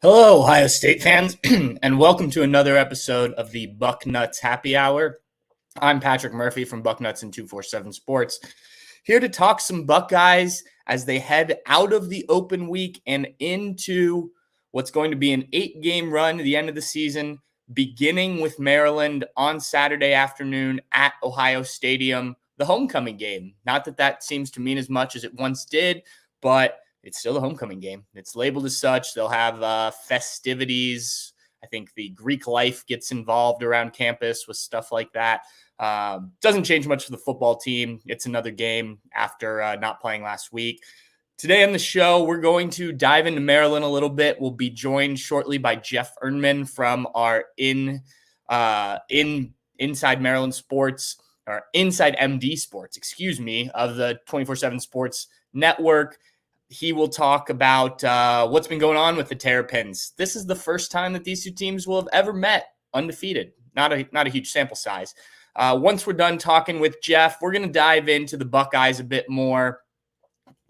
Hello, Ohio State fans, and welcome to another episode of the Bucknuts Happy Hour. I'm Patrick Murphy from Bucknuts and 247 Sports, here to talk some Buckeyes as they head out of the open week and into what's going to be an 8-game run at the end of the season, beginning with Maryland on Saturday afternoon at Ohio Stadium, the homecoming game. Not that that seems to mean as much as it once did, but it's still a homecoming game. It's labeled as such. They'll have festivities. I think the Greek life gets involved around campus with stuff like that. Doesn't change much for the football team. It's another game after not playing last week. Today on the show, we're going to dive into Maryland a little bit. We'll be joined shortly by Jeff Ermann from our Inside Maryland Sports, or Inside MD Sports, of the 247 Sports Network. He will talk about what's been going on with the Terrapins. This is the first time that these two teams will have ever met undefeated. Not a huge sample size. Once we're done talking with Jeff, we're going to dive into the Buckeyes a bit more.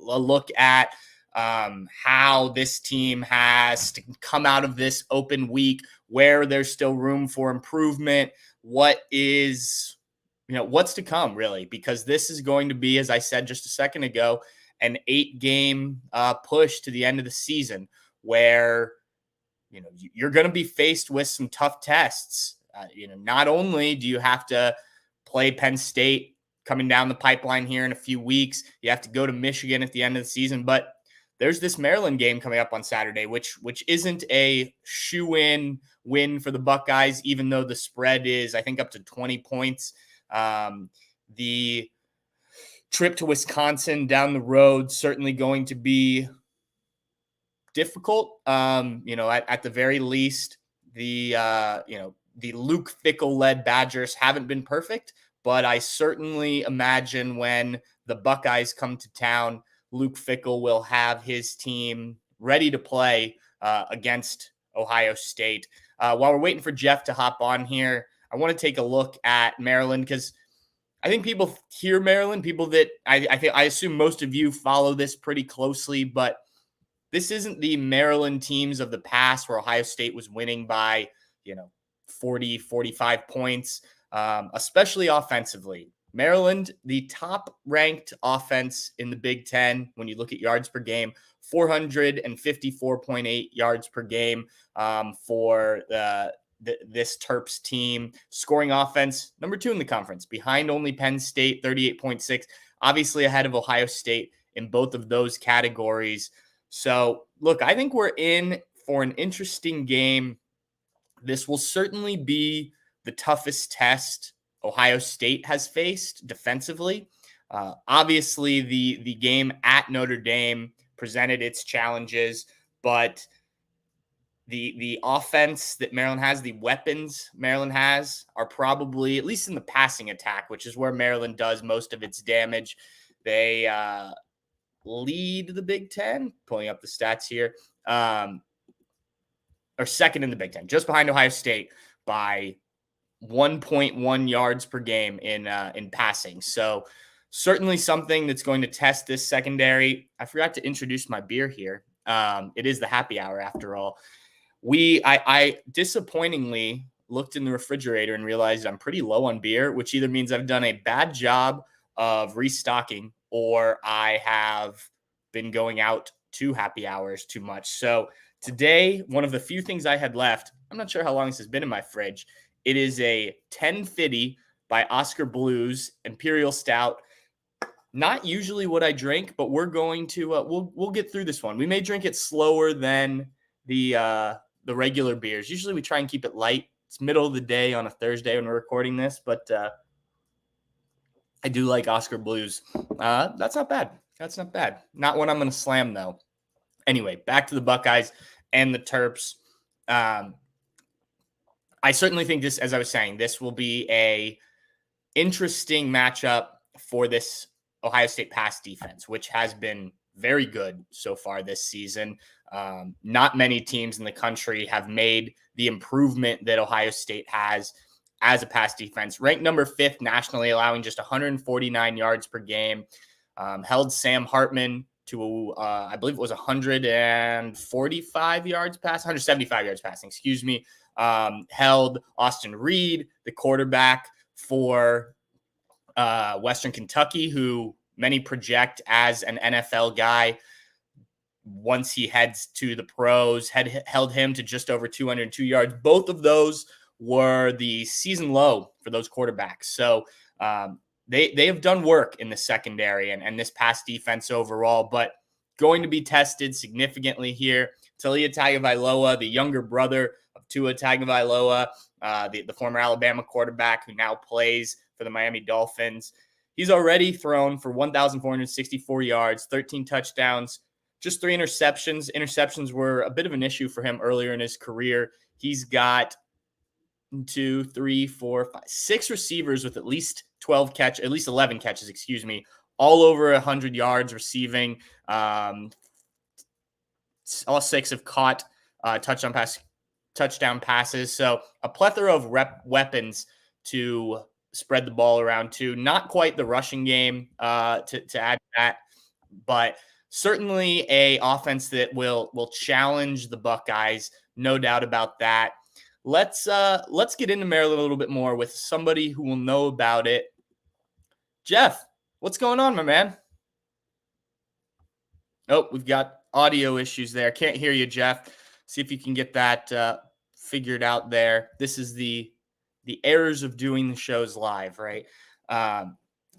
A look at how this team has to come out of this open week, where there's still room for improvement, what's to come, really, because this is going to be, as I said just a second ago, an 8-game push to the end of the season where, you're going to be faced with some tough tests. Not only do you have to play Penn State coming down the pipeline here in a few weeks, you have to go to Michigan at the end of the season, but there's this Maryland game coming up on Saturday, which isn't a shoe-in win for the Buckeyes, even though the spread is, I think, up to 20 points. The trip to Wisconsin down the road certainly going to be difficult. At the very least, the Luke Fickell-led Badgers haven't been perfect, but I certainly imagine when the Buckeyes come to town, Luke Fickell will have his team ready to play against Ohio State. While we're waiting for Jeff to hop on here, I want to take a look at Maryland, because I think people hear Maryland, people that I assume most of you follow this pretty closely, but this isn't the Maryland teams of the past where Ohio State was winning by, 40, 45 points, especially offensively. Maryland, the top-ranked offense in the Big Ten when you look at yards per game, 454.8 yards per game for this Terps team. Scoring offense, number 2 in the conference, behind only Penn State, 38.6, obviously ahead of Ohio State in both of those categories. So, look, I think we're in for an interesting game. This will certainly be the toughest test Ohio State has faced defensively. Obviously, the game at Notre Dame presented its challenges, but the offense that Maryland has, the weapons Maryland has, are probably, at least in the passing attack, which is where Maryland does most of its damage. They lead the Big Ten, pulling up the stats here, or second in the Big Ten, just behind Ohio State by 1.1 yards per game in passing. So certainly something that's going to test this secondary. I forgot to introduce my beer here. It is the happy hour after all. I disappointingly looked in the refrigerator and realized I'm pretty low on beer, which either means I've done a bad job of restocking or I have been going out to happy hours too much. So today, one of the few things I had left, I'm not sure how long this has been in my fridge. It is a 1050 by Oscar Blues Imperial Stout. Not usually what I drink, but we're going to we'll get through this one. We may drink it slower than the regular beers. Usually we try and keep it light. It's middle of the day on a Thursday when we're recording this, but I do like Oscar Blues. That's not bad. That's not bad. Not one I'm going to slam, though. Anyway, back to the Buckeyes and the Terps. I certainly think this, as I was saying, this will be a interesting matchup for this Ohio State pass defense, which has been very good so far this season. Not many teams in the country have made the improvement that Ohio State has as a pass defense. Ranked number 5th nationally, allowing just 149 yards per game. Held Sam Hartman to, I believe it was 145 yards passing, 175 yards passing, excuse me. Held Austin Reed, the quarterback for Western Kentucky, who many project as an NFL guy once he heads to the pros, held him to just over 202 yards. Both of those were the season low for those quarterbacks. So they have done work in the secondary and this pass defense overall, but going to be tested significantly here. Talia Tagovailoa, the younger brother of Tua Tagovailoa, the former Alabama quarterback who now plays for the Miami Dolphins. He's already thrown for 1,464 yards, 13 touchdowns, just 3 interceptions. Interceptions were a bit of an issue for him earlier in his career. He's got 2, 3, 4, 5, 6 receivers with at least 11 catches, excuse me, all over 100 yards receiving. All 6 have caught touchdown passes. So a plethora of weapons to spread the ball around to. Not quite the rushing game to add to that, but certainly a offense that will challenge the Buckeyes, no doubt about that. Let's get into Maryland a little bit more with somebody who will know about it. Jeff, what's going on, my man? Oh, we've got audio issues there. Can't hear you, Jeff. See if you can get that figured out there. This is the errors of doing the shows live, right?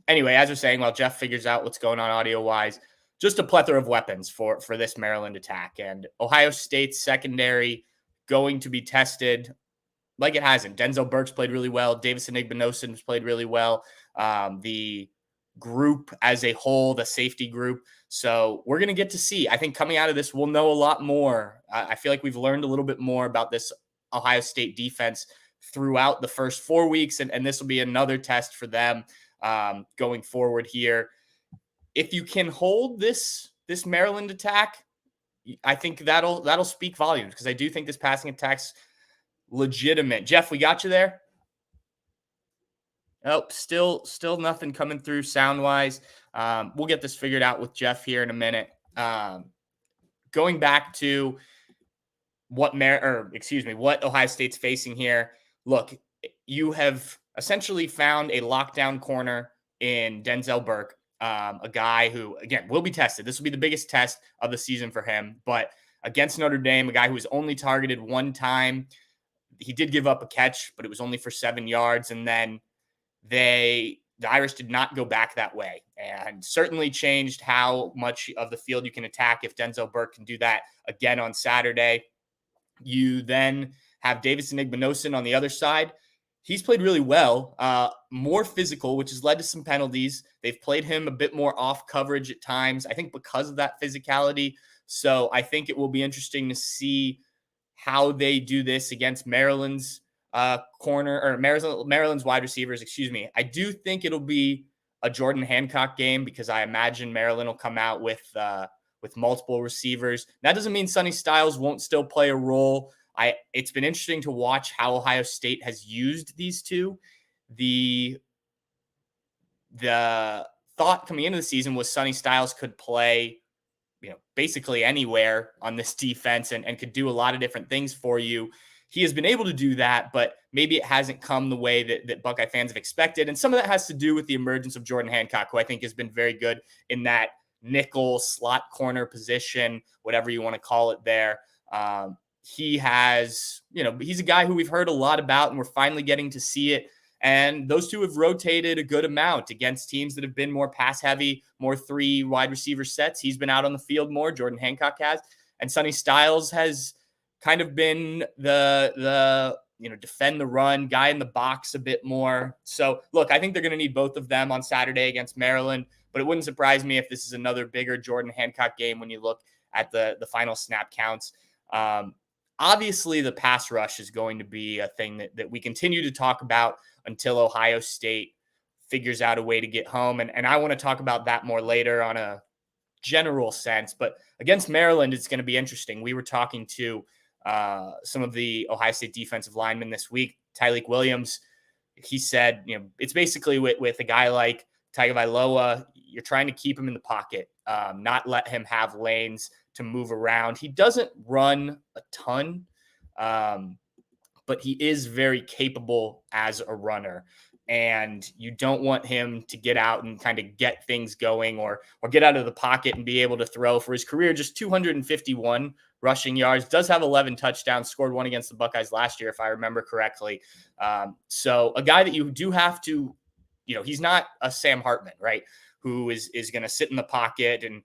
Anyway, as we're saying, while Jeff figures out what's going on audio-wise, just a plethora of weapons for this Maryland attack. And Ohio State's secondary going to be tested like it hasn't. Denzel Burke's played really well. Davison Igbinosun's played really well. The group as a whole, the safety group. So we're going to get to see. I think coming out of this, we'll know a lot more. I feel like we've learned a little bit more about this Ohio State defense throughout the first 4 weeks, and this will be another test for them going forward here. If you can hold this Maryland attack, I think that'll speak volumes, because I do think this passing attack's legitimate. Jeff, we got you there? Oh, still nothing coming through sound-wise. We'll get this figured out with Jeff here in a minute. Going back to what Ohio State's facing here. Look, you have essentially found a lockdown corner in Denzel Burke, a guy who, again, will be tested. This will be the biggest test of the season for him. But against Notre Dame, a guy who was only targeted one time. He did give up a catch, but it was only for 7 yards. And then the Irish did not go back that way, and certainly changed how much of the field you can attack if Denzel Burke can do that again on Saturday. You then have Davison Igbinosun on the other side. He's played really well, more physical, which has led to some penalties. They've played him a bit more off coverage at times, I think, because of that physicality. So I think it will be interesting to see how they do this against Maryland's Maryland's wide receivers, excuse me. I do think it'll be a Jordan Hancock game, because I imagine Maryland will come out with multiple receivers. That doesn't mean Sonny Styles won't still play a role. It's been interesting to watch how Ohio State has used these two. The thought coming into the season was Sonny Styles could play, basically anywhere on this defense and could do a lot of different things for you. He has been able to do that, but maybe it hasn't come the way that Buckeye fans have expected. And some of that has to do with the emergence of Jordan Hancock, who I think has been very good in that nickel slot corner position, whatever you want to call it there. He has, he's a guy who we've heard a lot about, and we're finally getting to see it. And those two have rotated a good amount against teams that have been more pass heavy, more 3 wide receiver sets. He's been out on the field more. Jordan Hancock has. And Sonny Styles has kind of been the defend the run guy in the box a bit more. So look, I think they're going to need both of them on Saturday against Maryland, but it wouldn't surprise me if this is another bigger Jordan Hancock game when you look at the final snap counts. Obviously the pass rush is going to be a thing that we continue to talk about until Ohio State figures out a way to get home. And I want to talk about that more later on a general sense, but against Maryland, it's going to be interesting. We were talking to some of the Ohio State defensive linemen this week. Tyleik Williams, he said, it's basically with a guy like Tagovailoa, you're trying to keep him in the pocket. not let him have lanes to move around. He doesn't run a ton, but he is very capable as a runner. And you don't want him to get out and kind of get things going or get out of the pocket and be able to throw. For his career, just 251 rushing yards, does have 11 touchdowns, scored one against the Buckeyes last year, if I remember correctly. So a guy that you do have to, he's not a Sam Hartman, right? Who is going to sit in the pocket. And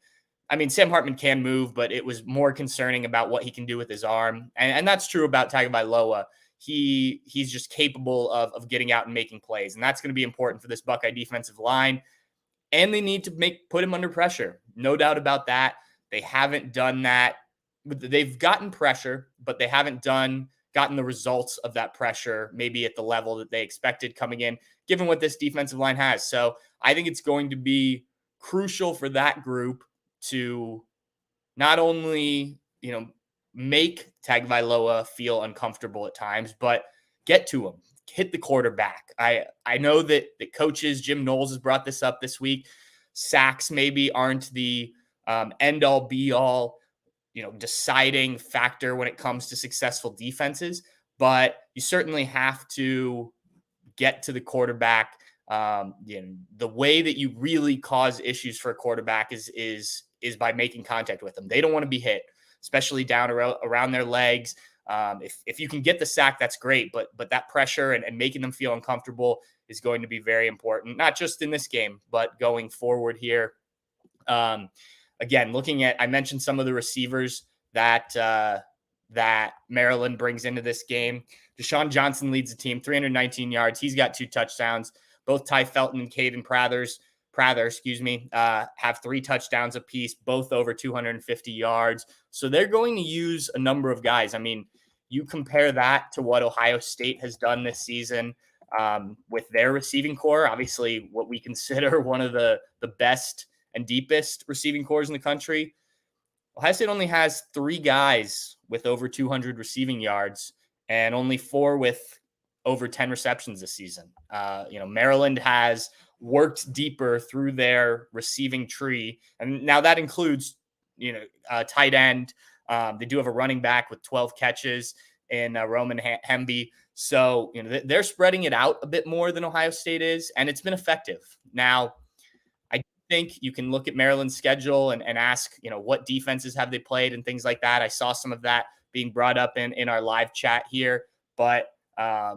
I mean, Sam Hartman can move, but it was more concerning about what he can do with his arm. And that's true about Tagovailoa. He's just capable of getting out and making plays. And that's going to be important for this Buckeye defensive line. And they need to put him under pressure. No doubt about that. They haven't done that. They've gotten pressure, but they haven't gotten the results of that pressure, maybe at the level that they expected coming in, given what this defensive line has. So I think it's going to be crucial for that group to not only, make Tagovailoa feel uncomfortable at times, but get to him, hit the quarterback. I know that the coaches, Jim Knowles has brought this up this week. Sacks maybe aren't the end all be all, deciding factor when it comes to successful defenses, but you certainly have to get to the quarterback. The way that you really cause issues for a quarterback is by making contact with them. They don't want to be hit, especially down around their legs. If you can get the sack, that's great, but that pressure and making them feel uncomfortable is going to be very important, not just in this game, but going forward here. Again, I mentioned some of the receivers that Maryland brings into this game. Deshaun Johnson leads the team, 319 yards. He's got 2 touchdowns. Both Ty Felton and Caden Prather, have 3 touchdowns apiece, both over 250 yards. So they're going to use a number of guys. I mean, you compare that to what Ohio State has done this season with their receiving core, obviously what we consider one of the best and deepest receiving cores in the country. Ohio State only has 3 guys with over 200 receiving yards and only 4 with over 10 receptions this season. Maryland has worked deeper through their receiving tree. And now that includes, tight end. They do have a running back with 12 catches in Roman Hemby. So, they're spreading it out a bit more than Ohio State is, and it's been effective. Now, I think you can look at Maryland's schedule and ask, what defenses have they played and things like that. I saw some of that being brought up in our live chat here, but I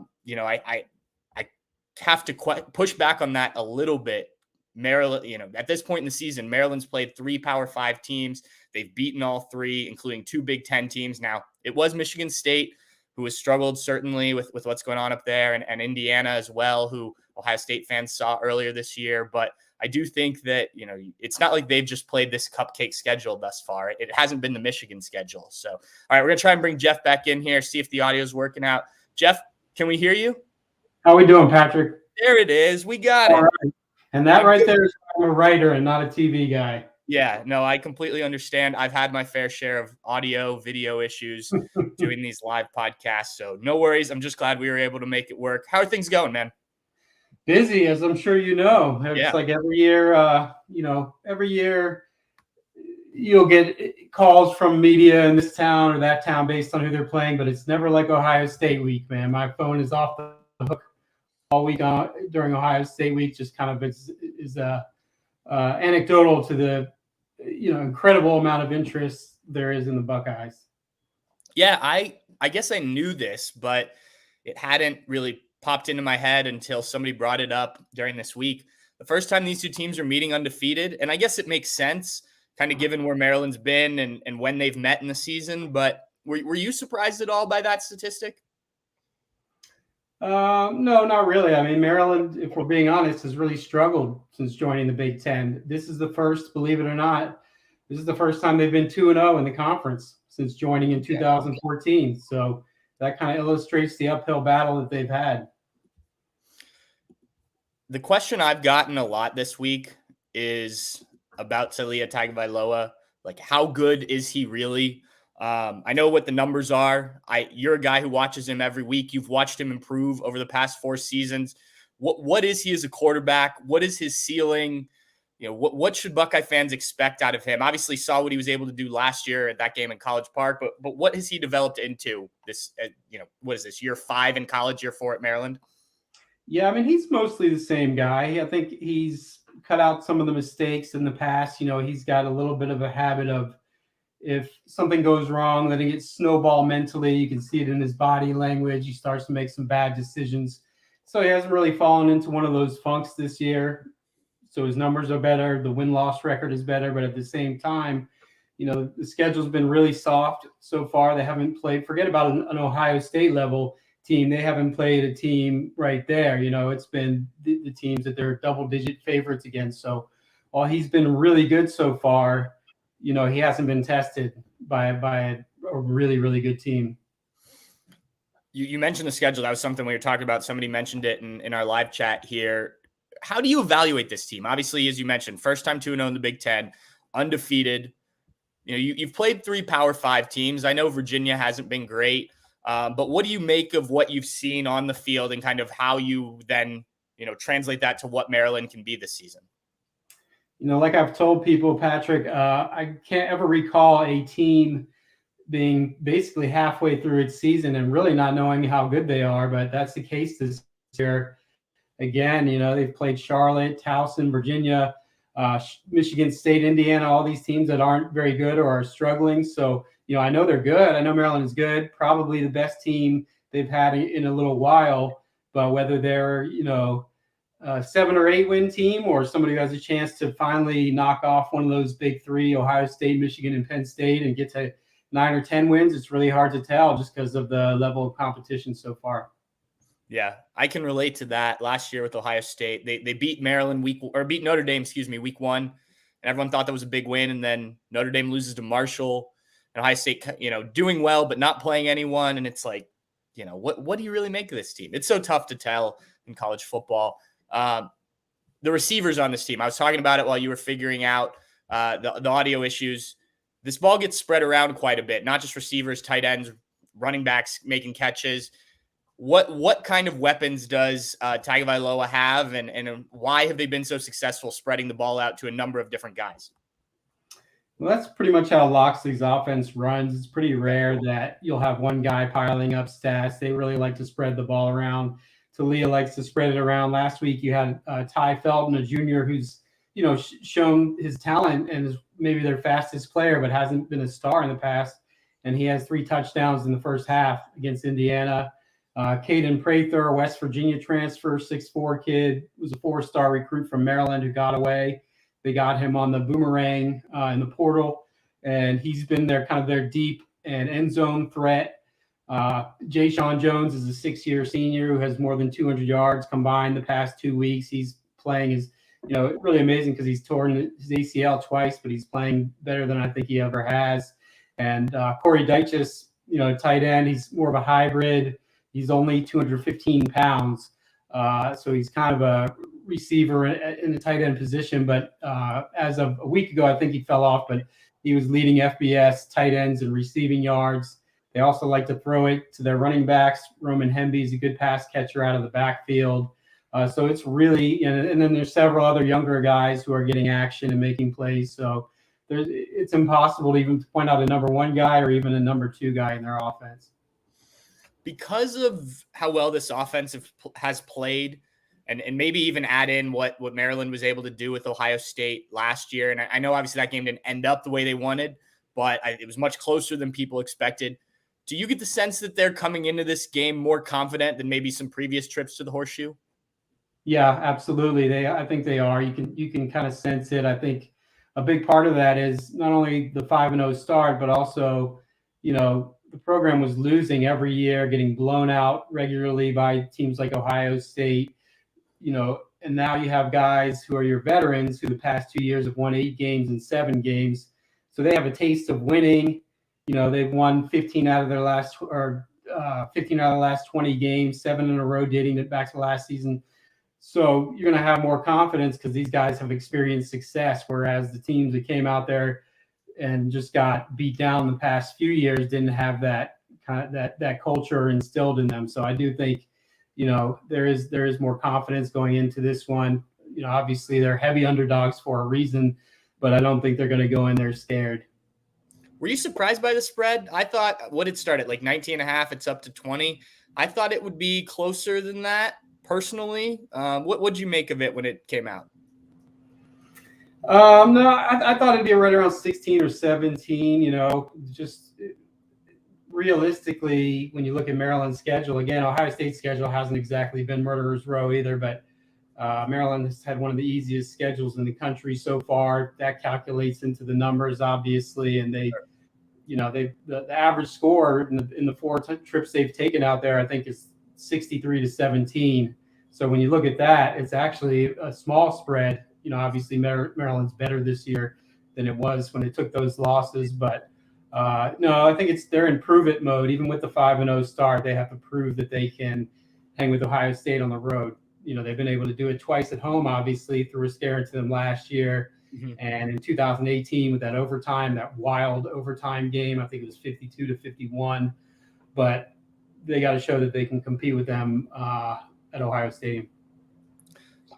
have to push back on that a little bit. Maryland, at this point in the season, Maryland's played 3 Power 5 teams. They've beaten all 3, including 2 Big Ten teams. Now, it was Michigan State, who has struggled certainly with what's going on up there, and Indiana as well, who Ohio State fans saw earlier this year. But I do think that, it's not like they've just played this cupcake schedule thus far. It hasn't been the Michigan schedule. So, all right, we're going to try and bring Jeff back in here, see if the audio is working out. Jeff, can we hear you? How we doing, Patrick? There it is. We got it. Right. And that right there is I'm a writer and not a TV guy. Yeah, no, I completely understand. I've had my fair share of audio, video issues doing these live podcasts. So no worries. I'm just glad we were able to make it work. How are things going, man? Busy, as I'm sure you know. It's like every year, every year you'll get calls from media in this town or that town based on who they're playing, but it's never like Ohio State week, man. My phone is off the hook all week during Ohio State week. Just kind of is anecdotal to the incredible amount of interest there is in the Buckeyes. Yeah, I guess I knew this, but it hadn't really popped into my head until somebody brought it up during this week. The first time these 2 teams are meeting undefeated, and I guess it makes sense, kind of given where Maryland's been and when they've met in the season. But were you surprised at all by that statistic? No, not really. I mean, Maryland, if we're being honest, has really struggled since joining the Big Ten. This is the first, believe it or not, this is the first time they've been 2-0 in the conference since joining in 2014. So that kind of illustrates the uphill battle that they've had. The question I've gotten a lot this week is about Taulia Tagovailoa. Like, how good is he really? I know what the numbers are. You're a guy who watches him every week. You've watched him improve over the past 4 seasons. What is he as a quarterback? What is his ceiling? what should Buckeye fans expect out of him? Obviously saw what he was able to do last year at that game in College Park, but what has he developed into this, what is this, year 5 in college, year 4 at Maryland? Yeah, I mean, he's mostly the same guy. I think he's cut out some of the mistakes in the past. He's got a little bit of a habit of, if something goes wrong, letting it snowball mentally. You can see it in his body language. He starts to make some bad decisions. So he hasn't really fallen into one of those funks this year. So his numbers are better. The win-loss record is better. But at the same time, the schedule's been really soft so far. They haven't played, forget about an Ohio State level team. They haven't played a team right there. It's been the teams that they're double-digit favorites against. So while he's been really good so far, he hasn't been tested by a really, really good team. You mentioned the schedule. That was something we were talking about. Somebody mentioned it in our live chat here. How do you evaluate this team? Obviously, as you mentioned, first time 2-0 in the Big Ten, undefeated. You've played 3 Power 5 teams. I know Virginia hasn't been great, but what do you make of what you've seen on the field and kind of how you then, translate that to what Maryland can be this season? Like I've told people, Patrick, I can't ever recall a team being basically halfway through its season and really not knowing how good they are, but that's the case this year. Again, they've played Charlotte, Towson, Virginia, Michigan State, Indiana, all these teams that aren't very good or are struggling. So, I know they're good. I know Maryland is good, probably the best team they've had in a little while, but whether they're, 7 or 8 win team or somebody who has a chance to finally knock off one of those big 3, Ohio State, Michigan, and Penn State, and get to 9 or 10 wins, it's really hard to tell just because of the level of competition so far. Yeah, I can relate to that. Last year with Ohio State, they beat Maryland beat Notre Dame, week 1, and everyone thought that was a big win. And then Notre Dame loses to Marshall, and Ohio State, doing well but not playing anyone. And it's like, what do you really make of this team? It's so tough to tell in college football. The receivers on this team, I was talking about it while you were figuring out the audio issues. This ball gets spread around quite a bit, not just receivers, tight ends, running backs making catches. What kind of weapons does Tagovailoa have, and why have they been so successful spreading the ball out to a number of different guys? Well, that's pretty much how Loxley's offense runs. It's pretty rare that you'll have one guy piling up stats. They really like to spread the ball around. Talia likes to spread it around. Last week you had Ty Felton, a junior who's shown his talent and is maybe their fastest player, but hasn't been a star in the past. And he has 3 touchdowns in the first half against Indiana. Caden Prather, a West Virginia transfer, 6'4" kid, was a 4-star recruit from Maryland who got away. They got him on the boomerang in the portal, and he's been their deep and end zone threat. Jay Sean Jones is a 6-year senior who has more than 200 yards combined the past 2 weeks. He's playing his, really amazing because he's torn his ACL twice, but he's playing better than I think he ever has. And Corey Dyches, tight end, he's more of a hybrid. He's only 215 pounds. So he's kind of a receiver in the tight end position. But as of a week ago, I think he fell off, but he was leading FBS tight ends in receiving yards. They also like to throw it to their running backs. Roman Hemby's a good pass catcher out of the backfield. So it's really, and then there's several other younger guys who are getting action and making plays. So it's impossible to even point out a number 1 guy or even a number 2 guy in their offense. Because of how well this offense has played, and maybe even add in what Maryland was able to do with Ohio State last year. And I know obviously that game didn't end up the way they wanted, but it was much closer than people expected. Do you get the sense that they're coming into this game more confident than maybe some previous trips to the Horseshoe? Yeah, absolutely. I think they are. You can kind of sense it. I think a big part of that is not only the 5-0 start, but also, the program was losing every year, getting blown out regularly by teams like Ohio State, and now you have guys who are your veterans who the past 2 years have won 8 games and 7 games. So they have a taste of winning. They've won 15 out of their last 20 games, 7 in a row dating it back to last season. So you're going to have more confidence because these guys have experienced success, whereas the teams that came out there and just got beat down the past few years didn't have that that culture instilled in them. So I do think, there is more confidence going into this one. obviously they're heavy underdogs for a reason, but I don't think they're going to go in there scared. Were you surprised by the spread? I thought, what did it start at, like 19.5? It's up to 20. I thought it would be closer than that, personally. What'd you make of it when it came out? No, I thought it'd be right around 16 or 17. Just realistically, when you look at Maryland's schedule, again, Ohio State's schedule hasn't exactly been murderer's row either, but Maryland has had one of the easiest schedules in the country so far. That calculates into the numbers, obviously, and the average score in the four trips they've taken out there, I think, is 63-17. So when you look at that, it's actually a small spread. Obviously Maryland's better this year than it was when it took those losses, but no, I think they're in prove-it mode. Even with the 5-0 start, they have to prove that they can hang with Ohio State on the road. They've been able to do it twice at home, obviously, threw a scare into them last year. Mm-hmm. And in 2018, with that wild overtime game, I think it was 52-51. But they got to show that they can compete with them at Ohio Stadium.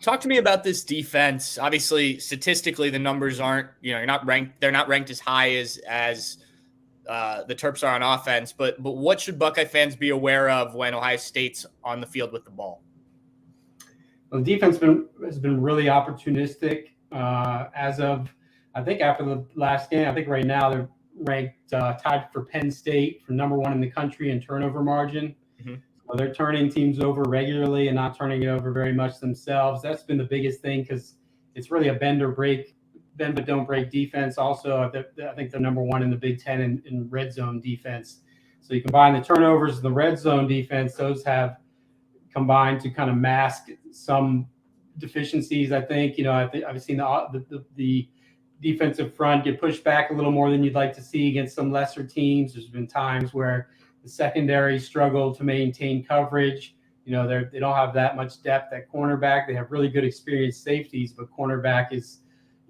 Talk to me about this defense. Obviously, statistically, the numbers aren't, you're not ranked. They're not ranked as high as the Terps are on offense. But what should Buckeye fans be aware of when Ohio State's on the field with the ball? Well, the defense has been really opportunistic as of, I think, after the last game. I think right now they're ranked tied for Penn State for number 1 in the country in turnover margin. Mm-hmm. So they're turning teams over regularly and not turning it over very much themselves. That's been the biggest thing because it's really a bend but don't break defense. Also, I think they're number 1 in the Big Ten in red zone defense. So you combine the turnovers and the red zone defense; those have combined to kind of mask some deficiencies. I think, I've seen the defensive front get pushed back a little more than you'd like to see against some lesser teams. There's been times where the secondary struggled to maintain coverage. They don't have that much depth at cornerback. They have really good experienced safeties, but cornerback is,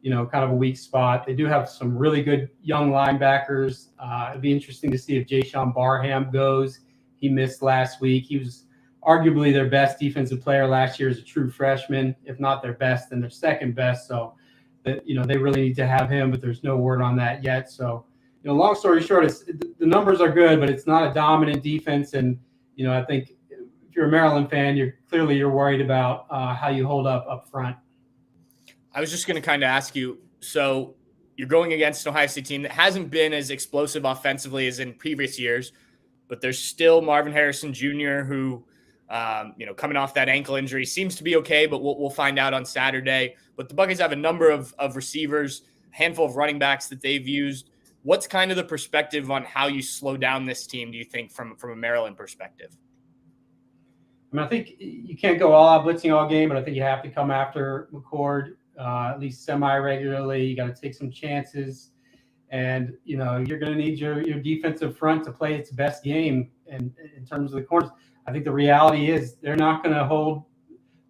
kind of a weak spot. They do have some really good young linebackers. It'd be interesting to see if Jayshawn Barham goes. He missed last week. He was arguably their best defensive player last year as a true freshman. If not their best, then their second best. So that, they really need to have him, but there's no word on that yet. So, long story short, the numbers are good, but it's not a dominant defense. And, I think if you're a Maryland fan, you're worried about how you hold up front. I was just going to kind of ask you, so you're going against an Ohio State team that hasn't been as explosive offensively as in previous years, but there's still Marvin Harrison Jr., who, coming off that ankle injury, seems to be okay, but we'll find out on Saturday. But the Buckeyes have a number of receivers, a handful of running backs that they've used. What's kind of the perspective on how you slow down this team, do you think, from a Maryland perspective? I think you can't go all out blitzing all game, but I think you have to come after McCord at least semi-regularly. You got to take some chances. And, you're going to need your defensive front to play its best game. And in terms of the corners, I think the reality is they're not going to hold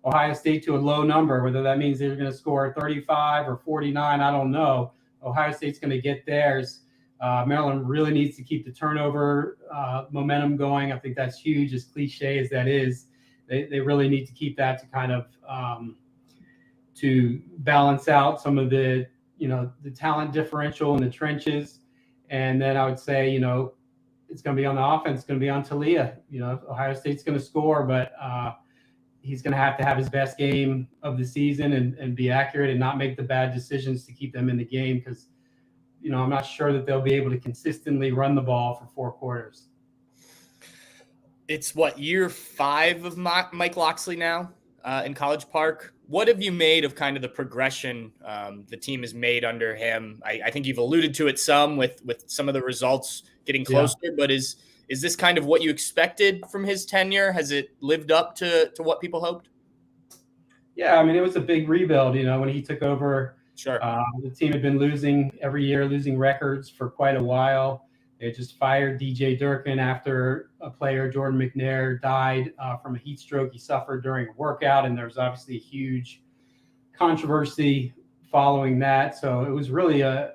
Ohio State to a low number, whether that means they're going to score 35 or 49, I don't know. Ohio State's going to get theirs. Maryland really needs to keep the turnover momentum going. I think that's huge, as cliche as that is. They really need to keep that to kind of to balance out some of the talent differential in the trenches. And then I would say, it's going to be on the offense. It's going to be on Talia. Ohio State's going to score, but he's going to have his best game of the season and be accurate and not make the bad decisions to keep them in the game. Because, I'm not sure that they'll be able to consistently run the ball for 4 quarters. It's year 5 of Mike Locksley now in College Park. What have you made of kind of the progression the team has made under him? I think you've alluded to it some with some of the results getting closer, but is this kind of what you expected from his tenure? Has it lived up to what people hoped? Yeah, it was a big rebuild, when he took over. Sure. The team had been losing every year, losing records for quite a while. They just fired DJ Durkin after a player, Jordan McNair, died from a heat stroke he suffered during a workout, and there was obviously a huge controversy following that. So it was really a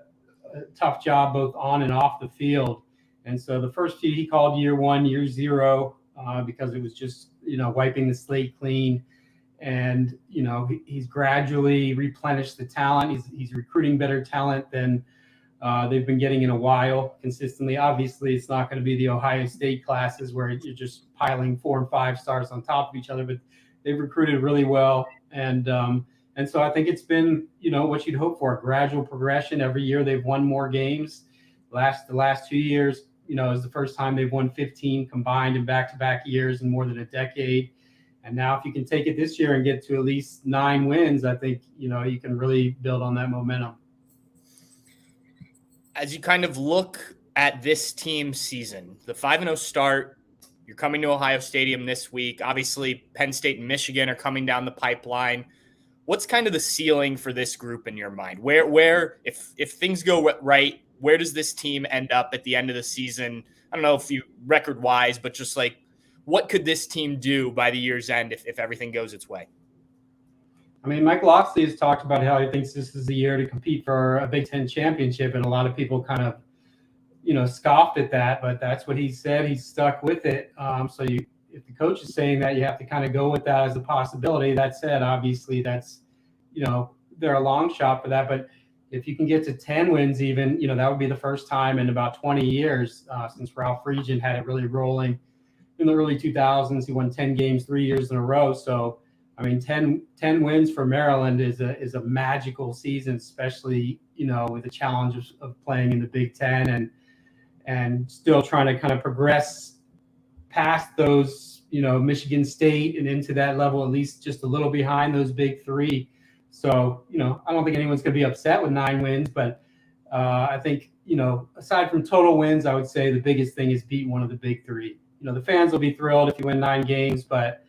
tough job both on and off the field. And so the first few he called year 1, year 0, because it was just, wiping the slate clean. And, he's gradually replenished the talent. He's recruiting better talent than they've been getting in a while consistently. Obviously, it's not going to be the Ohio State classes where you're just piling 4 and 5 stars on top of each other, but they've recruited really well. And so I think it's been, what you'd hope for, a gradual progression. Every year they've won more games. The last 2 years, is the first time they've won 15 combined in back-to-back years in more than a decade. And now if you can take it this year and get to at least 9 wins, I think, you can really build on that momentum. As you kind of look at this team's season, the 5-0 start, you're coming to Ohio Stadium this week. Obviously, Penn State and Michigan are coming down the pipeline. What's kind of the ceiling for this group in your mind? Where if things go right, where does this team end up at the end of the season? I don't know if you record-wise, but just like, what could this team do by the year's end if everything goes its way? I mean, Mike Locksley has talked about how he thinks this is the year to compete for a Big Ten championship, and a lot of people kind of, scoffed at that, but that's what he said. He's stuck with it. So if the coach is saying that, you have to kind of go with that as a possibility. That said, obviously that's, they're a long shot for that, but if you can get to 10 wins even, that would be the first time in about 20 years since Ralph Friedgen had it really rolling in the early 2000s. He won 10 games 3 years in a row. So, I mean, 10 wins for Maryland is a magical season, especially, with the challenge of playing in the Big Ten and still trying to kind of progress past those, Michigan State and into that level, at least just a little behind those big three. So, I don't think anyone's going to be upset with 9 wins, but I think, aside from total wins, I would say the biggest thing is beating one of the big three. The fans will be thrilled if you win 9 games, but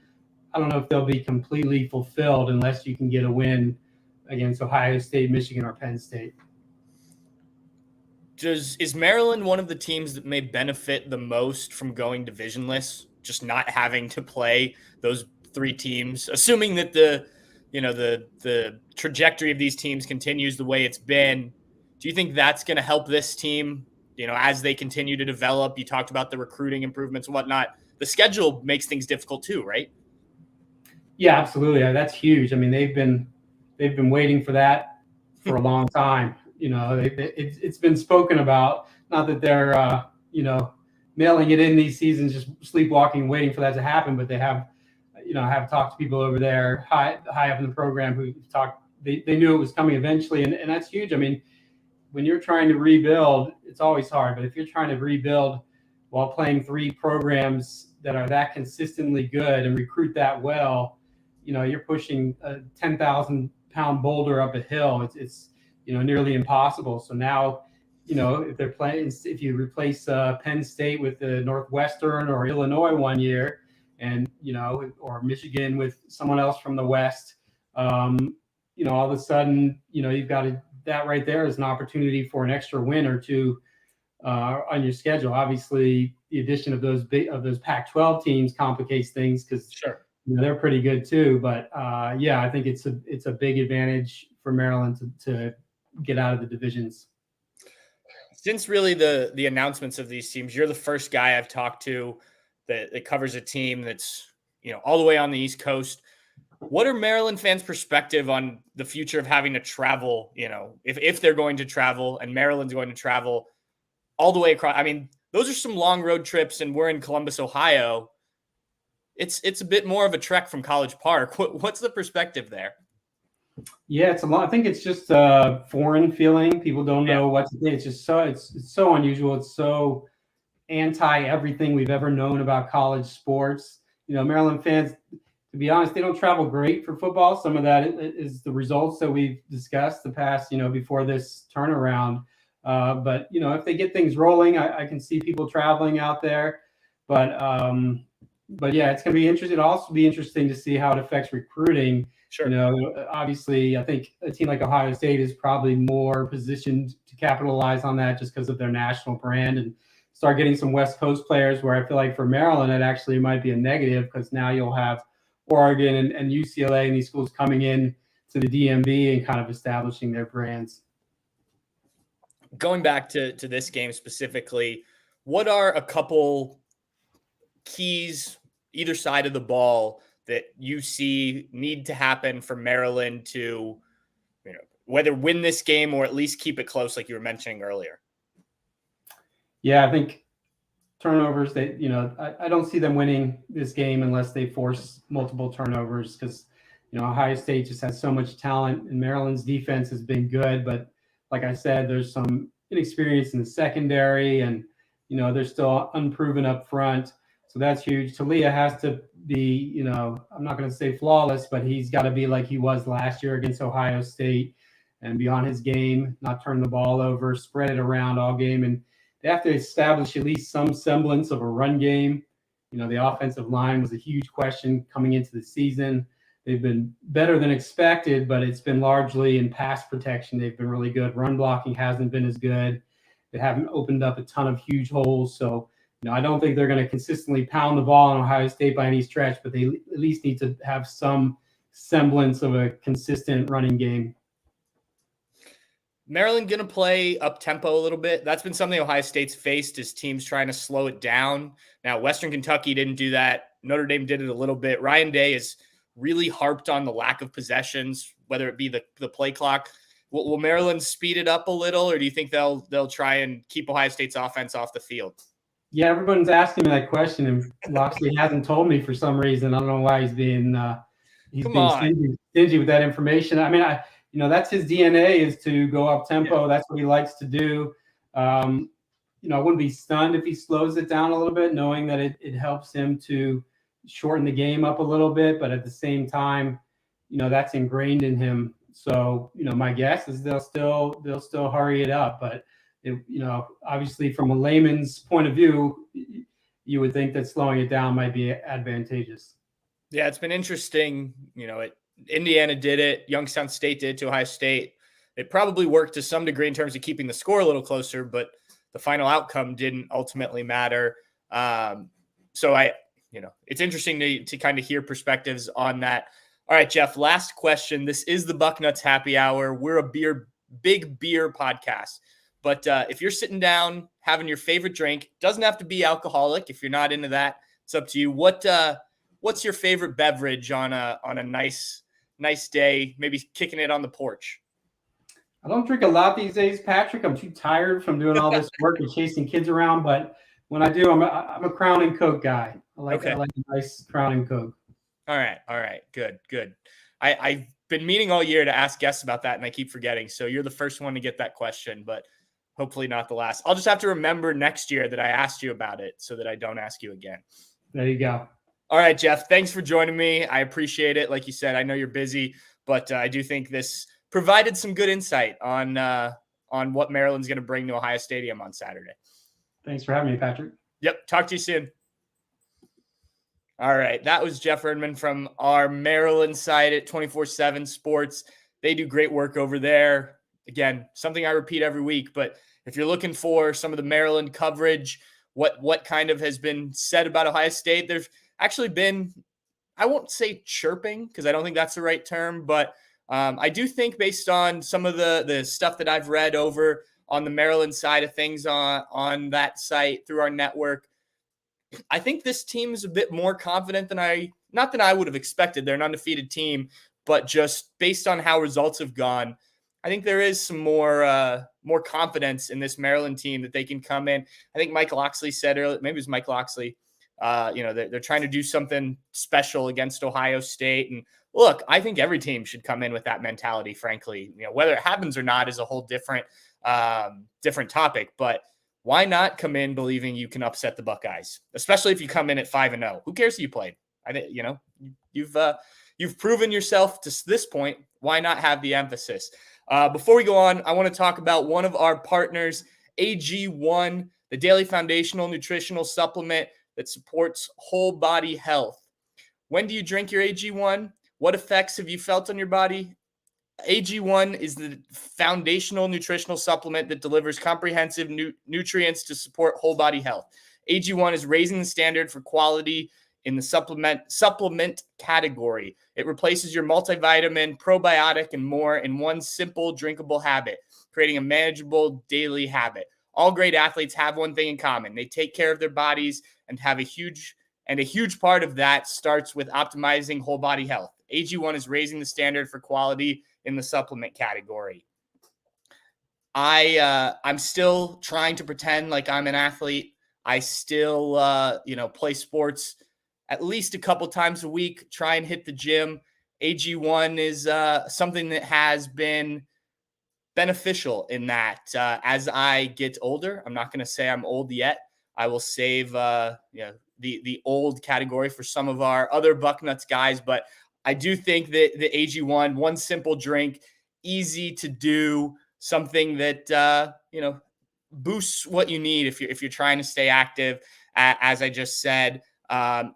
I don't know if they'll be completely fulfilled unless you can get a win against Ohio State, Michigan, or Penn State. Is Maryland one of the teams that may benefit the most from going divisionless, just not having to play those 3 teams, assuming that the trajectory of these teams continues the way it's been? Do you think that's going to help this team, as they continue to develop? You talked about the recruiting improvements and whatnot. The schedule makes things difficult too, right? Yeah, absolutely. That's huge. I mean, they've been waiting for that for a long time. It's been spoken about. Not that they're mailing it in these seasons, just sleepwalking, waiting for that to happen. But they have, have talked to people over there high up in the program who talked. They knew it was coming eventually, and that's huge. I mean, when you're trying to rebuild, it's always hard. But if you're trying to rebuild while playing 3 programs that are that consistently good and recruit that well, you're pushing a 10,000-pound boulder up a hill. It's nearly impossible. So now, if you replace Penn State with the Northwestern or Illinois one year, and or Michigan with someone else from the West, all of a sudden, you've got that right there is an opportunity for an extra win or 2 on your schedule. Obviously, the addition of those Pac-12 teams complicates things because sure. They're pretty good too. But I think it's a big advantage for Maryland to get out of the divisions. Since really the announcements of these teams, you're the first guy I've talked to that covers a team that's all the way on the East Coast. What are Maryland fans' perspective on the future of having to travel? If they're going to travel and Maryland's going to travel all the way across. I mean, those are some long road trips, and we're in Columbus, Ohio. It's a bit more of a trek from College Park. What's the perspective there? Yeah, it's a lot. I think it's just a foreign feeling. People don't know what to think. It's just it's so unusual. It's so anti everything we've ever known about college sports. Maryland fans, to be honest, they don't travel great for football. Some of that is the results that we've discussed the past, before this turnaround. But if they get things rolling, I can see people traveling out there. But yeah, it's going to be interesting. It'll also be interesting to see how it affects recruiting. Sure. Obviously, I think a team like Ohio State is probably more positioned to capitalize on that just because of their national brand and start getting some West Coast players, where I feel like for Maryland, it actually might be a negative because now you'll have Oregon and UCLA and these schools coming in to the DMV and kind of establishing their brands. Going back to this game specifically, what are a couple keys either side of the ball that you see need to happen for Maryland to, whether win this game or at least keep it close, like you were mentioning earlier? Yeah, I think turnovers, I don't see them winning this game unless they force multiple turnovers, because, Ohio State just has so much talent, and Maryland's defense has been good. But like I said, there's some inexperience in the secondary, and, they're still unproven up front. So that's huge. Talia has to be, I'm not going to say flawless, but he's got to be like he was last year against Ohio State and be on his game, not turn the ball over, spread it around all game. And they have to establish at least some semblance of a run game. The offensive line was a huge question coming into the season. They've been better than expected, but it's been largely in pass protection. They've been really good. Run blocking hasn't been as good. They haven't opened up a ton of huge holes. So, I don't think they're going to consistently pound the ball on Ohio State by any stretch, but they at least need to have some semblance of a consistent running game. Maryland going to play up tempo a little bit. That's been something Ohio State's faced, is teams trying to slow it down. Now, Western Kentucky didn't do that. Notre Dame did it a little bit. Ryan Day has really harped on the lack of possessions, whether it be the play clock. Will Maryland speed it up a little, or do you think they'll try and keep Ohio State's offense off the field? Yeah, everyone's asking me that question, and Loxley hasn't told me for some reason. I don't know why he's being stingy with that information. I mean, that's his DNA, is to go up tempo. Yeah. That's what he likes to do. I wouldn't be stunned if he slows it down a little bit, knowing that it helps him to shorten the game up a little bit. But at the same time, that's ingrained in him. So, my guess is they'll still hurry it up. But, obviously from a layman's point of view, you would think that slowing it down might be advantageous. Yeah, it's been interesting. Indiana did it. Youngstown State did to Ohio State. It probably worked to some degree in terms of keeping the score a little closer, but the final outcome didn't ultimately matter. So it's interesting to kind of hear perspectives on that. All right, Jeff, last question. This is the Bucknuts Happy Hour. We're a big beer podcast. But if you're sitting down having your favorite drink, doesn't have to be alcoholic. If you're not into that, it's up to you. What's your favorite beverage on a nice day, maybe kicking it on the porch? I don't drink a lot these days, Patrick. I'm too tired from doing all this work and chasing kids around. But when I do, I'm a Crown and Coke guy. I like a nice Crown and Coke. All right. Good. I've been meaning all year to ask guests about that, and I keep forgetting. So you're the first one to get that question, but hopefully not the last. I'll just have to remember next year that I asked you about it so that I don't ask you again. There you go. All right, Jeff, thanks for joining me. I appreciate it. Like you said, I know you're busy, but I do think this provided some good insight on what Maryland's going to bring to Ohio Stadium on Saturday. Thanks for having me, Patrick. Yep. Talk to you soon. All right. That was Jeff Ermann from our Maryland side at 24/7 Sports. They do great work over there. Again, something I repeat every week, but if you're looking for some of the Maryland coverage, what kind of has been said about Ohio State, there's actually been, I won't say chirping because I don't think that's the right term, but I do think based on some of the stuff that I've read over on the Maryland side of things on that site through our network, I think this team is a bit more confident than not that I would have expected. They're an undefeated team, but just based on how results have gone, I think there is some more confidence in this Maryland team that they can come in. I think Mike Loxley said earlier, maybe it was Mike Loxley, they're trying to do something special against Ohio State. And look, I think every team should come in with that mentality, frankly. Whether it happens or not is a whole different topic, but why not come in believing you can upset the Buckeyes, especially if you come in at 5-0? Who cares who you played? I think, you've proven yourself to this point. Why not have the emphasis? Before we go on, I want to talk about one of our partners, AG1, the daily foundational nutritional supplement that supports whole body health. When do you drink your AG1? What effects have you felt on your body? AG1 is the foundational nutritional supplement that delivers comprehensive nutrients to support whole body health. AG1 is raising the standard for quality in the supplement category. It replaces your multivitamin, probiotic, and more in one simple drinkable habit, creating a manageable daily habit. All great athletes have one thing in common. They take care of their bodies and have a huge And a huge part of that starts with optimizing whole body health. AG1 is raising the standard for quality in the supplement category. I'm still trying to pretend like I'm an athlete. I still, play sports at least a couple times a week, try and hit the gym. AG1 is something that has been beneficial in that as I get older. I'm not going to say I'm old yet. I will save the old category for some of our other Bucknuts guys, but I do think that the AG1, one simple drink, easy to do, something that boosts what you need if you're trying to stay active. As I just said,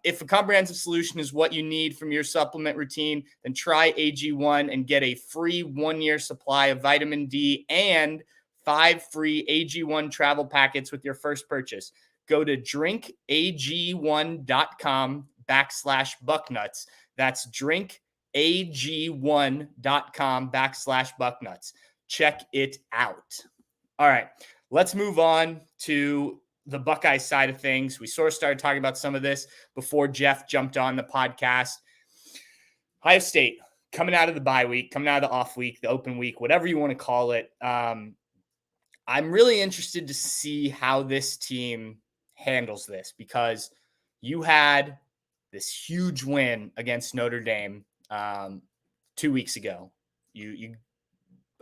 if a comprehensive solution is what you need from your supplement routine, then try AG1 and get a free 1-year supply of vitamin D and 5 free AG1 travel packets with your first purchase. Go to drinkag1.com/Bucknuts. That's drinkag1.com/Bucknuts. Check it out. All right, let's move on to the Buckeye side of things. We sort of started talking about some of this before Jeff jumped on the podcast. Ohio State coming out of the bye week, coming out of the off week, the open week, whatever you want to call it. I'm really interested to see how this team handles this, because you had this huge win against Notre Dame 2 weeks ago. You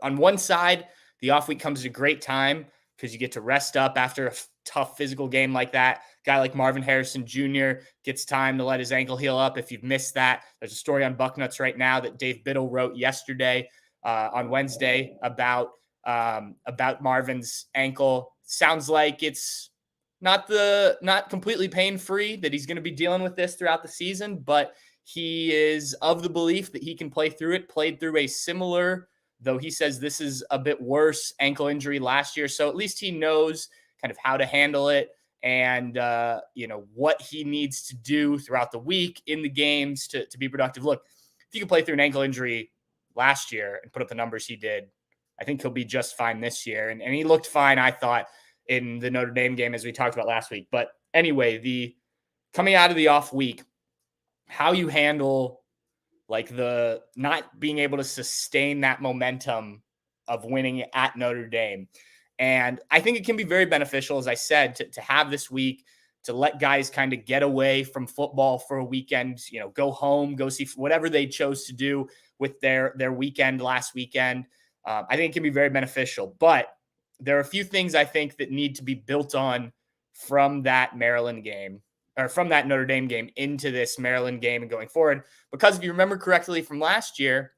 on one side, the off week comes at a great time because you get to rest up after a tough physical game like that. A guy like Marvin Harrison Jr. gets time to let his ankle heal up. If you've missed that, there's a story on Bucknuts right now that Dave Biddle wrote yesterday on Wednesday about Marvin's ankle. Sounds like it's not completely pain-free, that he's going to be dealing with this throughout the season, but he is of the belief that he can play through it. Played through a similar, though he says this is a bit worse, ankle injury last year. So at least he knows kind of how to handle it and, what he needs to do throughout the week in the games to be productive. Look, if you can play through an ankle injury last year and put up the numbers he did, I think he'll be just fine this year. And he looked fine, I thought, in the Notre Dame game, as we talked about last week. But anyway, the coming out of the off week, how you handle like the not being able to sustain that momentum of winning at Notre Dame. And I think it can be very beneficial, as I said, to have this week, to let guys kind of get away from football for a weekend, go home, go see whatever they chose to do with their weekend last weekend. I think it can be very beneficial. But there are a few things I think that need to be built on from that Maryland game, or from that Notre Dame game into this Maryland game and going forward. Because if you remember correctly from last year,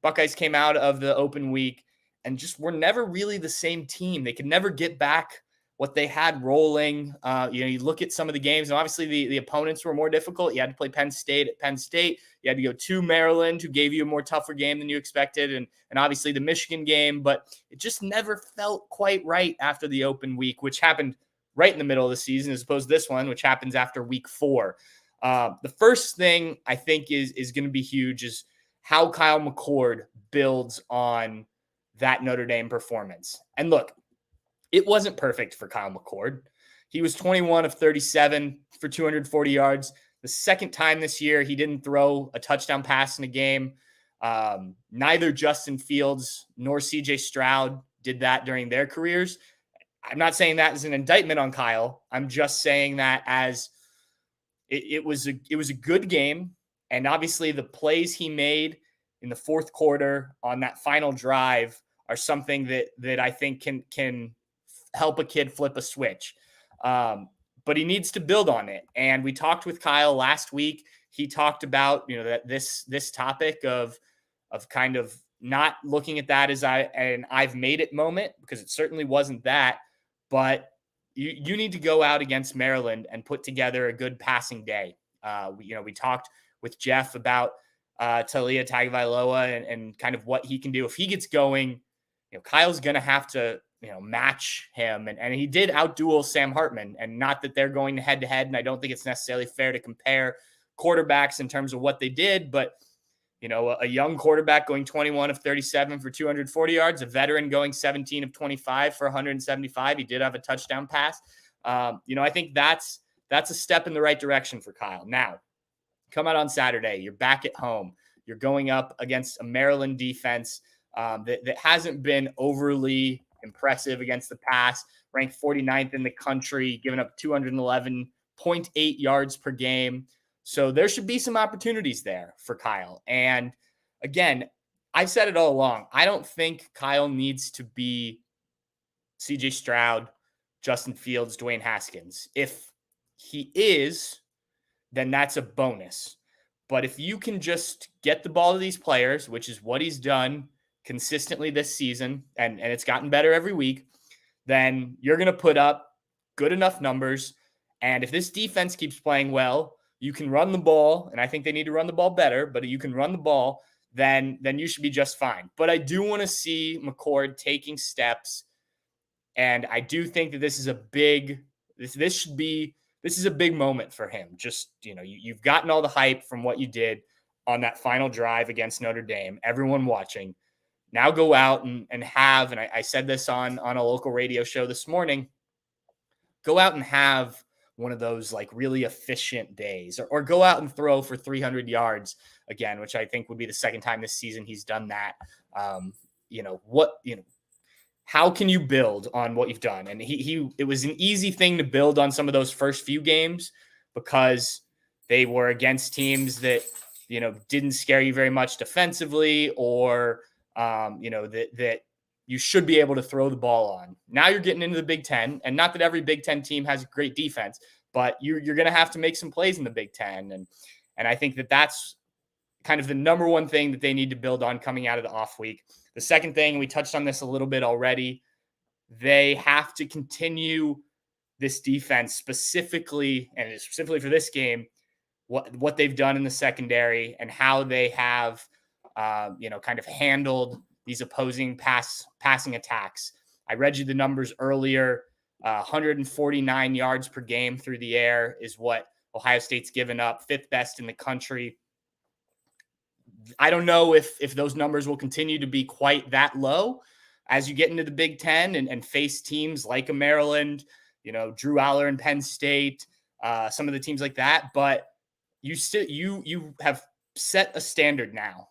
Buckeyes came out of the open week and just were never really the same team. They could never get back what they had rolling. You look at some of the games, and obviously the opponents were more difficult. You had to play Penn State at Penn State. You had to go to Maryland, who gave you a more tougher game than you expected, and obviously the Michigan game. But it just never felt quite right after the open week, which happened right in the middle of the season, as opposed to this one, which happens after week 4. The first thing I think is going to be huge is how Kyle McCord builds on that Notre Dame performance. And look, it wasn't perfect for Kyle McCord. He was 21 of 37 for 240 yards. The second time this year, he didn't throw a touchdown pass in a game. Neither Justin Fields nor CJ Stroud did that during their careers. I'm not saying that as an indictment on Kyle. I'm just saying that as it was a good game. And obviously the plays he made in the fourth quarter on that final drive are something that I think can help a kid flip a switch. But he needs to build on it. And we talked with Kyle last week. He talked about, that this topic of kind of not looking at that as an I've made it moment, because it certainly wasn't that. But you need to go out against Maryland and put together a good passing day. We talked with Jeff about Talia Tagovailoa and kind of what he can do. If he gets going, Kyle's going to have to, match him. And he did outduel Sam Hartman, and not that they're going head to head. And I don't think it's necessarily fair to compare quarterbacks in terms of what they did, but a young quarterback going 21 of 37 for 240 yards, a veteran going 17 of 25 for 175. He did have a touchdown pass. I think that's that's a step in the right direction for Kyle. Now, come out on Saturday. You're back at home. You're going up against a Maryland defense that hasn't been overly impressive against the pass, ranked 49th in the country, giving up 211.8 yards per game. So there should be some opportunities there for Kyle. And again, I've said it all along. I don't think Kyle needs to be CJ Stroud, Justin Fields, Dwayne Haskins. If he is, then that's a bonus. But if you can just get the ball to these players, which is what he's done consistently this season, and it's gotten better every week, then you're going to put up good enough numbers. And if this defense keeps playing well, you can run the ball, and I think they need to run the ball better, but you can run the ball, then you should be just fine. But I do want to see McCord taking steps, and I do think that this is a big moment for him. Just, you've gotten all the hype from what you did on that final drive against Notre Dame, everyone watching. Now go out and I said this on a local radio show this morning, go out and have one of those like really efficient days, or go out and throw for 300 yards again, which I think would be the second time this season he's done that. How can you build on what you've done? And it was an easy thing to build on some of those first few games because they were against teams that, didn't scare you very much defensively, or, that you should be able to throw the ball on. Now you're getting into the Big Ten, and not that every Big Ten team has a great defense, but you're going to have to make some plays in the Big Ten. And I think that that's kind of the number one thing that they need to build on coming out of the off week. The second thing, we touched on this a little bit already, they have to continue this defense specifically for this game, what they've done in the secondary and how they have, kind of handled these opposing passing attacks. I read you the numbers earlier. 149 yards per game through the air is what Ohio State's given up, 5th best in the country. I don't know if those numbers will continue to be quite that low as you get into the Big Ten and face teams like a Maryland, Drew Aller and Penn State, some of the teams like that. But you have set a standard now.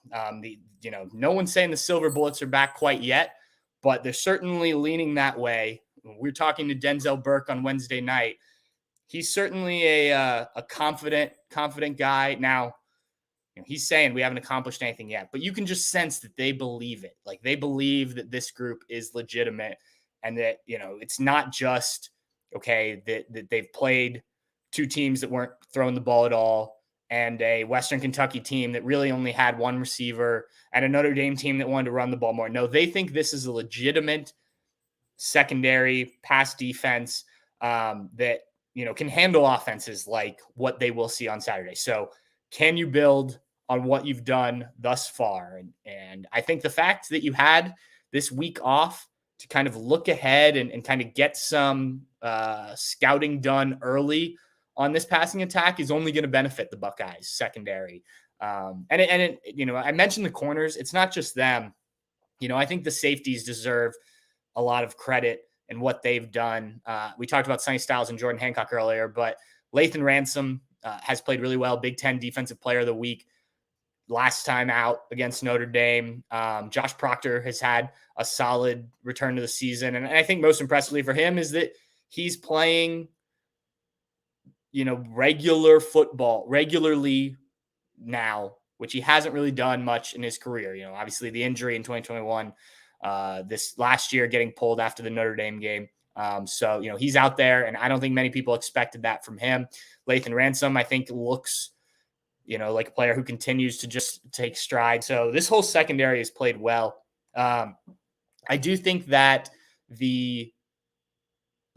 No one's saying the silver bullets are back quite yet, but they're certainly leaning that way. We're talking to Denzel Burke on Wednesday night. He's certainly a confident guy. Now, he's saying we haven't accomplished anything yet, but you can just sense that they believe it. Like, they believe that this group is legitimate and that, it's not just, that they've played two teams that weren't throwing the ball at all, and a Western Kentucky team that really only had one receiver, and a Notre Dame team that wanted to run the ball more. No, they think this is a legitimate secondary pass defense that, can handle offenses like what they will see on Saturday. So can you build on what you've done thus far? And I think the fact that you had this week off to kind of look ahead and kind of get some scouting done early on this passing attack is only going to benefit the Buckeyes secondary. I mentioned the corners. It's not just them. I think the safeties deserve a lot of credit in what they've done. We talked about Sonny Styles and Jordan Hancock earlier, but Lathan Ransom has played really well. Big Ten Defensive Player of the Week last time out against Notre Dame. Josh Proctor has had a solid return to the season. And I think most impressively for him is that he's playing, regular football regularly now, which he hasn't really done much in his career. Obviously the injury in 2021, this last year getting pulled after the Notre Dame game. So he's out there, and I don't think many people expected that from him. Lathan Ransom, I think, looks, like a player who continues to just take stride. So this whole secondary has played well. I do think that the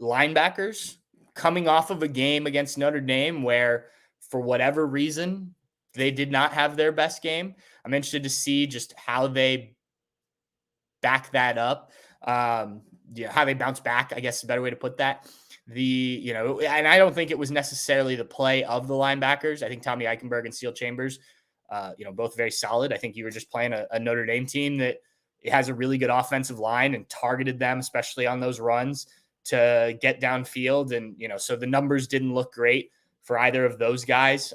linebackers, coming off of a game against Notre Dame where, for whatever reason, they did not have their best game, I'm interested to see just how they back that up. How they bounce back, I guess is a better way to put that. And I don't think it was necessarily the play of the linebackers. I think Tommy Eichenberg and Steele Chambers, both very solid. I think you were just playing a Notre Dame team that has a really good offensive line and targeted them, especially on those runs, to get downfield. And, so the numbers didn't look great for either of those guys.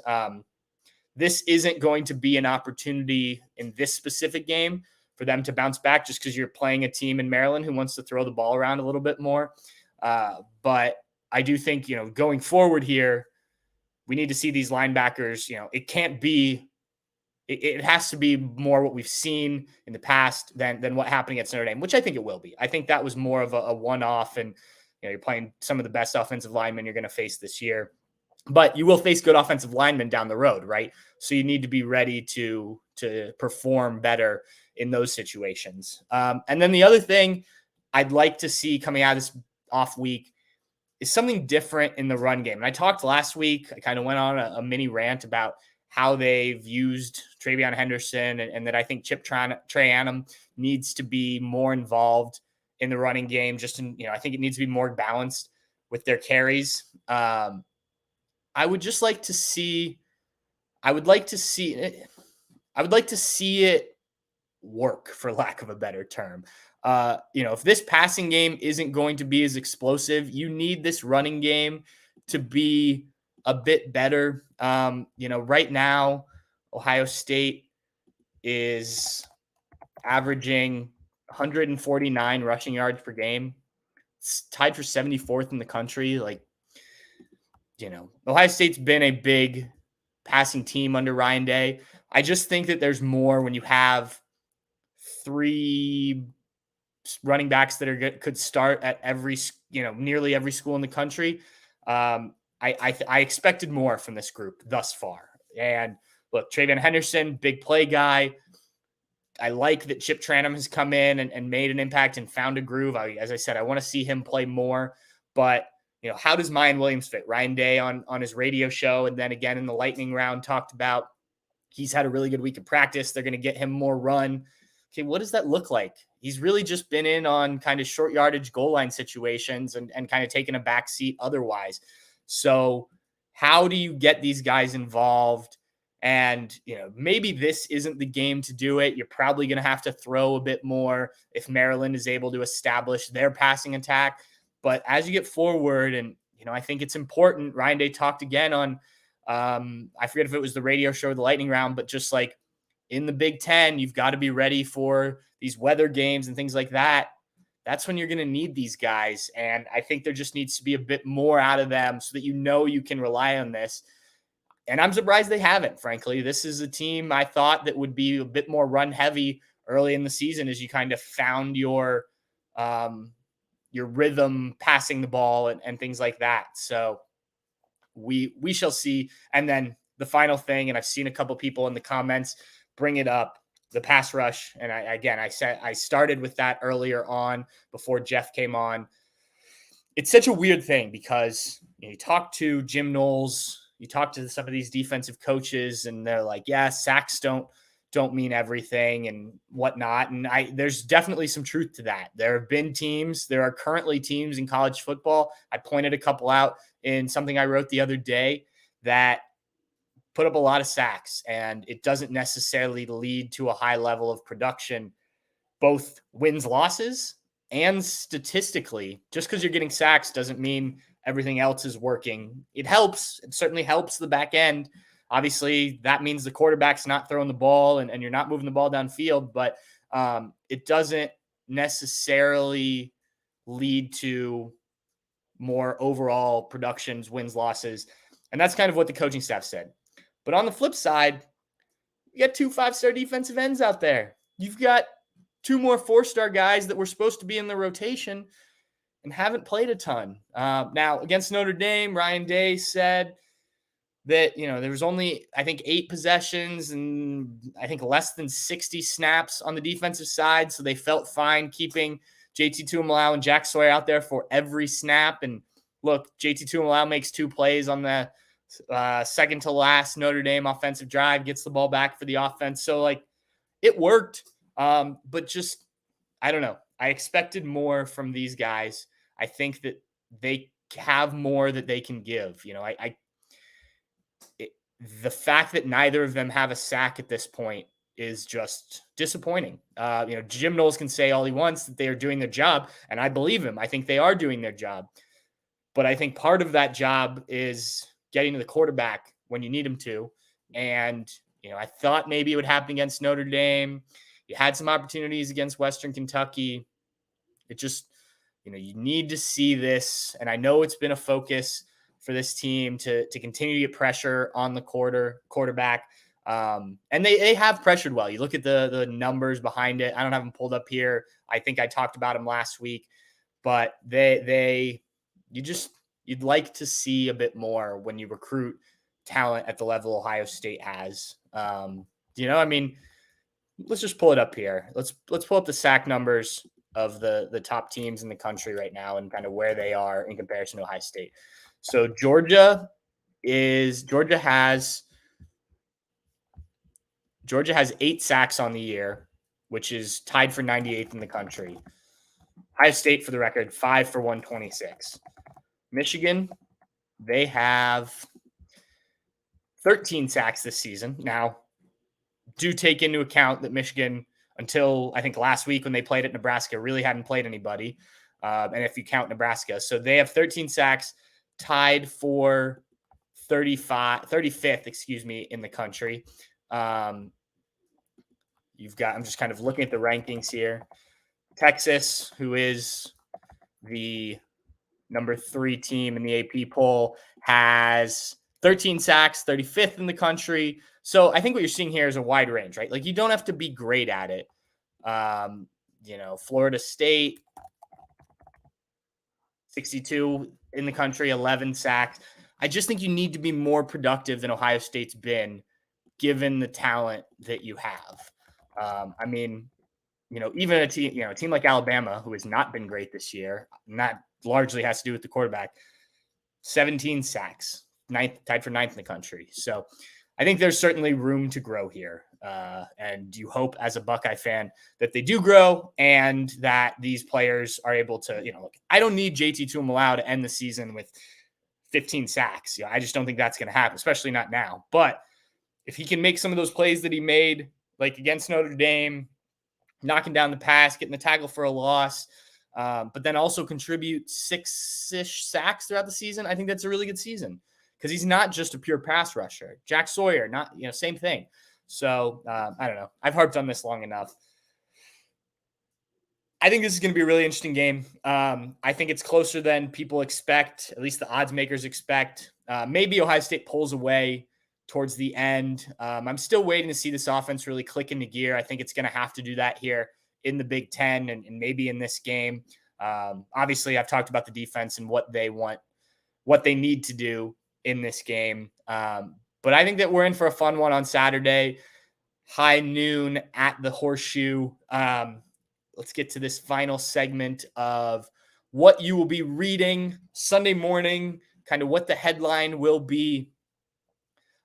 This isn't going to be an opportunity in this specific game for them to bounce back just because you're playing a team in Maryland who wants to throw the ball around a little bit more. But I do think, going forward here, we need to see these linebackers, it can't be, it has to be more what we've seen in the past than what happened against Notre Dame, which I think it will be. I think that was more of a one-off, and you're playing some of the best offensive linemen you're going to face this year. But you will face good offensive linemen down the road, right? So you need to be ready to perform better in those situations. And then the other thing I'd like to see coming out of this off week is something different in the run game. And I talked last week, I kind of went on a mini rant about how they've used Travion Henderson and that I think Chip Trayanum needs to be more involved in the running game. I think it needs to be more balanced with their carries. I would like to see it work, for lack of a better term. If this passing game isn't going to be as explosive, you need this running game to be a bit better. Right now, Ohio State is averaging 149 rushing yards per game. It's tied for 74th in the country. Ohio State's been a big passing team under Ryan Day. I just think that there's more when you have 3 running backs that are good, could start at nearly every school in the country. I expected more from this group thus far. And look, Travion Henderson, big play guy. I like that Chip Trayanum has come in and made an impact and found a groove. As I said, I want to see him play more. But, how does Mayan Williams fit? Ryan Day on his radio show and then again in the lightning round talked about he's had a really good week of practice. They're going to get him more run. Okay, what does that look like? He's really just been in on kind of short yardage goal line situations and kind of taken a back seat otherwise. So how do you get these guys involved? And, maybe this isn't the game to do it. You're probably going to have to throw a bit more if Maryland is able to establish their passing attack. But as you get forward, and, I think it's important, Ryan Day talked again on, I forget if it was the radio show or the lightning round, but just like in the Big Ten, you've got to be ready for these weather games and things like that. That's when you're going to need these guys. And I think there just needs to be a bit more out of them so that you can rely on this. And I'm surprised they haven't, frankly. This is a team I thought that would be a bit more run heavy early in the season as you kind of found your rhythm passing the ball and things like that. So we shall see. And then the final thing, and I've seen a couple people in the comments bring it up, the pass rush. And I started with that earlier on before Jeff came on. It's such a weird thing because you talk to Jim Knowles, you talk to some of these defensive coaches, and they're like, yeah, sacks don't mean everything and whatnot. And there's definitely some truth to that. There are currently teams in college football. I pointed a couple out in something I wrote the other day that put up a lot of sacks, and it doesn't necessarily lead to a high level of production, both wins, losses, and statistically. Just because you're getting sacks doesn't mean everything else is working. It helps. It certainly helps the back end. Obviously, that means the quarterback's not throwing the ball and you're not moving the ball downfield, but it doesn't necessarily lead to more overall productions, wins, losses. And that's kind of what the coaching staff said. But on the flip side, you got 2 5-star defensive ends out there. You've got 2 more 4-star guys that were supposed to be in the rotation and haven't played a ton. Now, against Notre Dame, Ryan Day said that, there was only, I think, 8 possessions and I think less than 60 snaps on the defensive side. So they felt fine keeping JT Tuimoloau and Jack Sawyer out there for every snap. And look, JT Tuimoloau makes 2 plays on the second to last Notre Dame offensive drive, gets the ball back for the offense. So it worked. But just, I don't know. I expected more from these guys. I think that they have more that they can give. The fact that neither of them have a sack at this point is just disappointing. Jim Knowles can say all he wants that they are doing their job, and I believe him. I think they are doing their job. But I think part of that job is getting to the quarterback when you need him to. And, I thought maybe it would happen against Notre Dame. You had some opportunities against Western Kentucky. It just, you need to see this. And I know it's been a focus for this team to continue to get pressure on the quarterback. And they have pressured well. You look at the numbers behind it. I don't have them pulled up here. I think I talked about them last week, but you'd like to see a bit more when you recruit talent at the level Ohio State has. Let's just pull it up here. Let's pull up the sack numbers of the top teams in the country right now and kind of where they are in comparison to Ohio State. So Georgia has 8 sacks on the year, which is tied for 98th in the country. Ohio State, for the record, 5 for 126. Michigan, they have 13 sacks this season. Now, do take into account that Michigan, until I think last week when they played at Nebraska, really hadn't played anybody. And if you count Nebraska. So they have 13 sacks, tied for 35th, in the country. I'm just kind of looking at the rankings here. Texas, who is the number 3 team in the AP poll, has 13 sacks, 35th in the country. So I think what you're seeing here is a wide range, right? Like, you don't have to be great at it. Florida State, 62 in the country, 11 sacks. I just think you need to be more productive than Ohio State's been, given the talent that you have. Even a team like Alabama, who has not been great this year, and that largely has to do with the quarterback, 17 sacks, tied for 9th in the country. So I think there's certainly room to grow here. And you hope as a Buckeye fan that they do grow and that these players are able to, look, I don't need JT Tuimoloau to end the season with 15 sacks. I just don't think that's going to happen, especially not now. But if he can make some of those plays that he made, like against Notre Dame, knocking down the pass, getting the tackle for a loss, but then also contribute 6-ish sacks throughout the season, I think that's a really good season, because he's not just a pure pass rusher. Jack Sawyer, same thing. So I don't know. I've harped on this long enough. I think this is going to be a really interesting game. I think it's closer than people expect, at least the odds makers expect. Maybe Ohio State pulls away towards the end. I'm still waiting to see this offense really click into gear. I think it's going to have to do that here in the Big Ten and maybe in this game. Obviously, I've talked about the defense and what they need to do in this game. But I think that we're in for a fun one on Saturday, high noon at the Horseshoe. Let's get to this final segment of what you will be reading Sunday morning, kind of what the headline will be.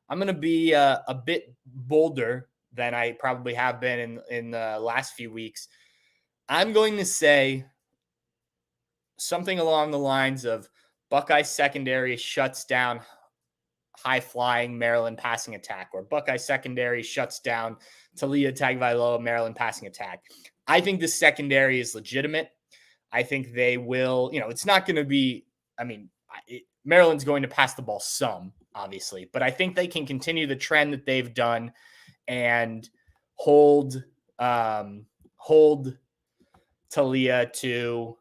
I'm going to be a bit bolder than I probably have been in the last few weeks. I'm going to say something along the lines of Buckeye secondary shuts down high-flying Maryland passing attack, or Buckeye secondary shuts down Taulia Tagovailoa Maryland passing attack. I think the secondary is legitimate. I think they will, it's not going to be, Maryland's going to pass the ball some, obviously, but I think they can continue the trend that they've done and hold Taulia to,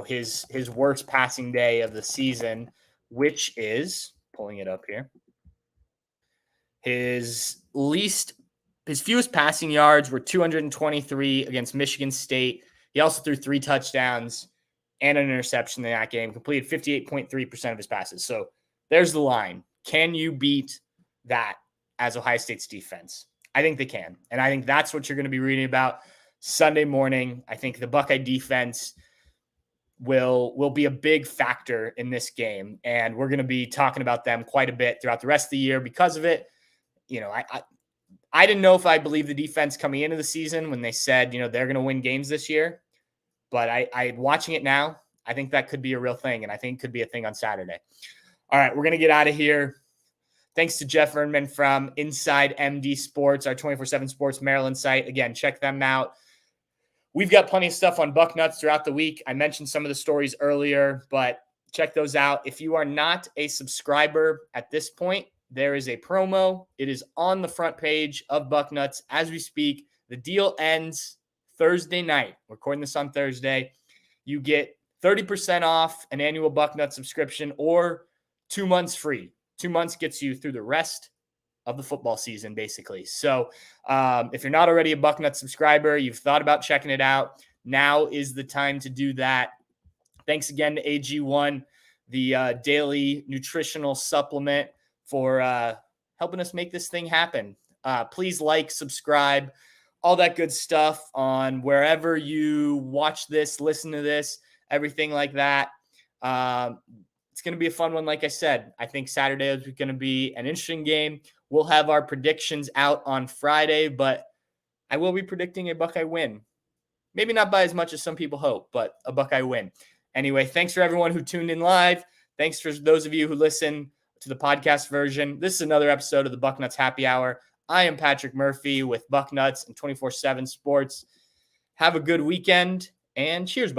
his worst passing day of the season, which is, pulling it up here, his fewest passing yards were 223 against Michigan State. He also threw 3 touchdowns and an interception in that game, completed 58.3% of his passes. So there's the line. Can you beat that as Ohio State's defense? I think they can. And I think that's what you're going to be reading about Sunday morning. I think the Buckeye defense will be a big factor in this game. And we're going to be talking about them quite a bit throughout the rest of the year because of it. I didn't know if I believe the defense coming into the season when they said, they're going to win games this year. But I watching it now, I think that could be a real thing. And I think it could be a thing on Saturday. All right, we're going to get out of here. Thanks to Jeff Ermann from Inside MD Sports, our 24/7 Sports Maryland site. Again, check them out. We've got plenty of stuff on Bucknuts throughout the week. I mentioned some of the stories earlier, but check those out. If you are not a subscriber at this point, there is a promo. It is on the front page of Bucknuts as we speak. The deal ends Thursday night. We're recording this on Thursday. You get 30% off an annual Bucknuts subscription or 2 months free. 2 months gets you through the rest of the football season, basically. So if you're not already a Bucknuts subscriber, you've thought about checking it out, now is the time to do that. Thanks again to AG1, the daily nutritional supplement, for helping us make this thing happen. Please like, subscribe, all that good stuff on wherever you watch this, listen to this, everything like that. It's going to be a fun one. Like I said, I think Saturday is going to be an interesting game. We'll have our predictions out on Friday, but I will be predicting a Buckeye win. Maybe not by as much as some people hope, but a Buckeye win. Anyway, thanks for everyone who tuned in live. Thanks for those of you who listen to the podcast version. This is another episode of the Bucknuts Happy Hour. I am Patrick Murphy with Bucknuts and 24/7 Sports. Have a good weekend, and cheers, Bucknuts.